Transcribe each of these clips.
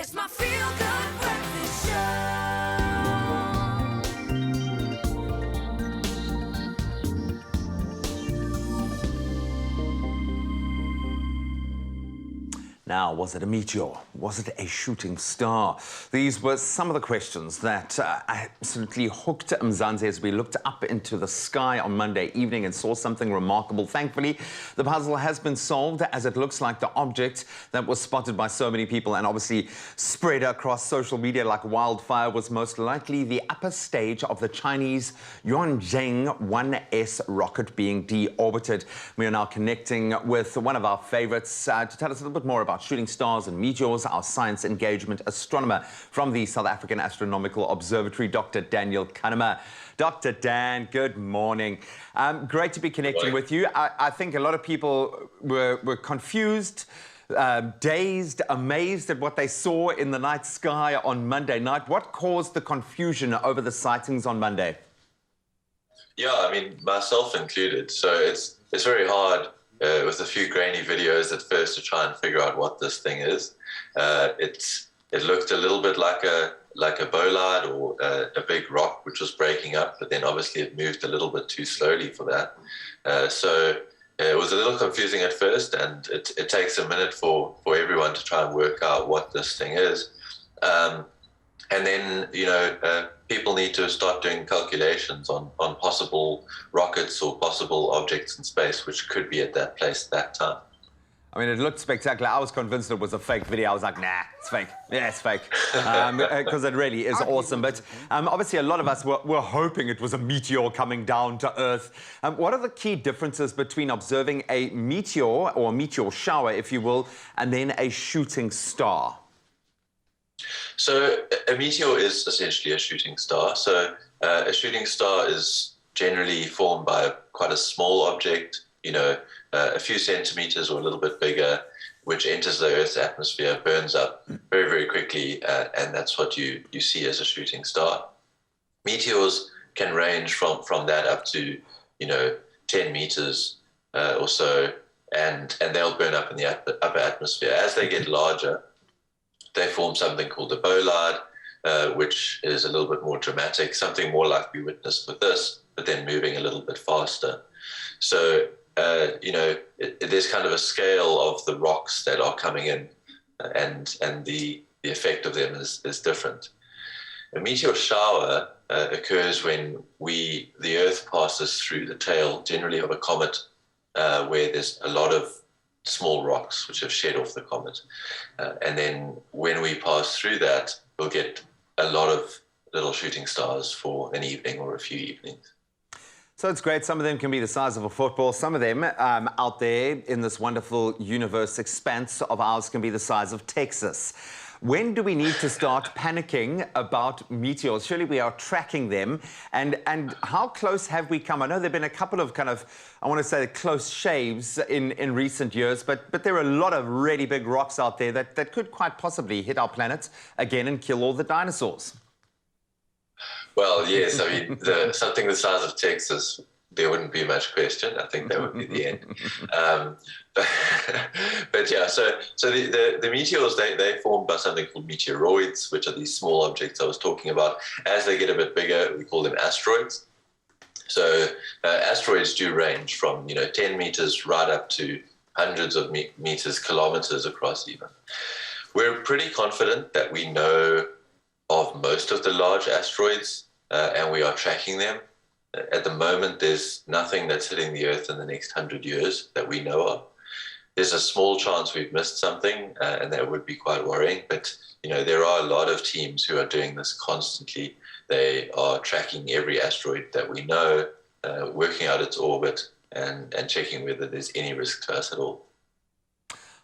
It's my feel-good breakfast show. Now, was it a meteor? Was it a shooting star? These were some of the questions that absolutely hooked Mzansi as we looked up into the sky on Monday evening and saw something remarkable. Thankfully, the puzzle has been solved, as it looks like the object that was spotted by so many people and obviously spread across social media like wildfire was most likely the upper stage of the Chinese Yuanzheng 1S rocket being deorbited. We are now connecting with one of our favorites to tell us a little bit more about shooting stars and meteors, our science engagement astronomer from the South African Astronomical Observatory, Dr. Daniel Kahnemer. Dr. Dan, good morning. Great to be connecting with you. I think a lot of people were confused, dazed, amazed at what they saw in the night sky on Monday night. What caused the confusion over the sightings on Monday? Yeah, I mean, myself included. So it's very hard with a few grainy videos at first to try and figure out what this thing is. It looked a little bit like a bollard or a big rock which was breaking up, but then obviously it moved a little bit too slowly for that. So it was a little confusing at first, and it takes a minute for everyone to try and work out what this thing is. And then, you know, people need to start doing calculations on possible rockets or possible objects in space which could be at that place at that time. I mean, it looked spectacular. I was convinced it was a fake video. I was like, nah, it's fake. Yeah, it's fake. Because it really is awesome. But obviously, a lot of us were hoping it was a meteor coming down to Earth. What are the key differences between observing a meteor, or a meteor shower, if you will, and then a shooting star? So a meteor is essentially a shooting star. So a shooting star is generally formed by quite a small object, you know, a few centimeters or a little bit bigger, which enters the Earth's atmosphere, burns up very, very quickly, and that's what you see as a shooting star. Meteors can range from that up to, you know, 10 meters or so, and they'll burn up in the upper atmosphere. As they get larger, they form something called a bollard, which is a little bit more dramatic, something more like we witnessed with this, but then moving a little bit faster. So, you know, there's kind of a scale of the rocks that are coming in, and the effect of them is different. A meteor shower occurs when the Earth passes through the tail, generally of a comet, where there's a lot of small rocks which have shed off the comet. And then when we pass through that, we'll get a lot of little shooting stars for an evening or a few evenings. So it's great. Some of them can be the size of a football. Some of them out there in this wonderful universe expanse of ours can be the size of Texas. When do we need to start panicking about meteors? Surely we are tracking them. And how close have we come? I know there have been a couple of kind of, I want to say, close shaves in recent years, but there are a lot of really big rocks out there that could quite possibly hit our planet again and kill all the dinosaurs. Well, yes, I mean, something the size of Texas, there wouldn't be much question. I think that would be the end. But yeah, so the meteors, they formed by something called meteoroids, which are these small objects I was talking about. As they get a bit bigger, we call them asteroids. So asteroids do range from, you know, 10 meters right up to hundreds of meters, kilometers across even. We're pretty confident that we know of most of the large asteroids, and we are tracking them. At the moment, there's nothing that's hitting the Earth in the next 100 years that we know of. There's a small chance we've missed something, and that would be quite worrying. But, you know, there are a lot of teams who are doing this constantly. They are tracking every asteroid that we know, working out its orbit, and checking whether there's any risk to us at all.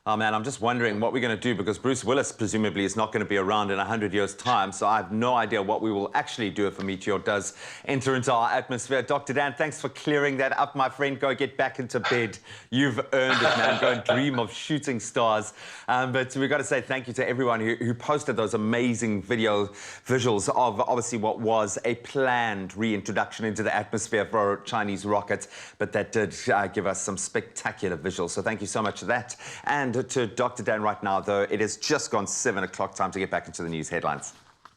Oh, man, I'm just wondering what we're going to do, because Bruce Willis presumably is not going to be around in 100 years' time, so I have no idea what we will actually do if a meteor does enter into our atmosphere. Dr. Dan, thanks for clearing that up, my friend. Go get back into bed. You've earned it, man. Go and dream of shooting stars. But we've got to say thank you to everyone who posted those amazing visuals of obviously what was a planned reintroduction into the atmosphere for a Chinese rocket, but that did give us some spectacular visuals. So thank you so much for that. And hand to Dr. Dan right now, though. It has just gone 7 o'clock. Time to get back into the news headlines.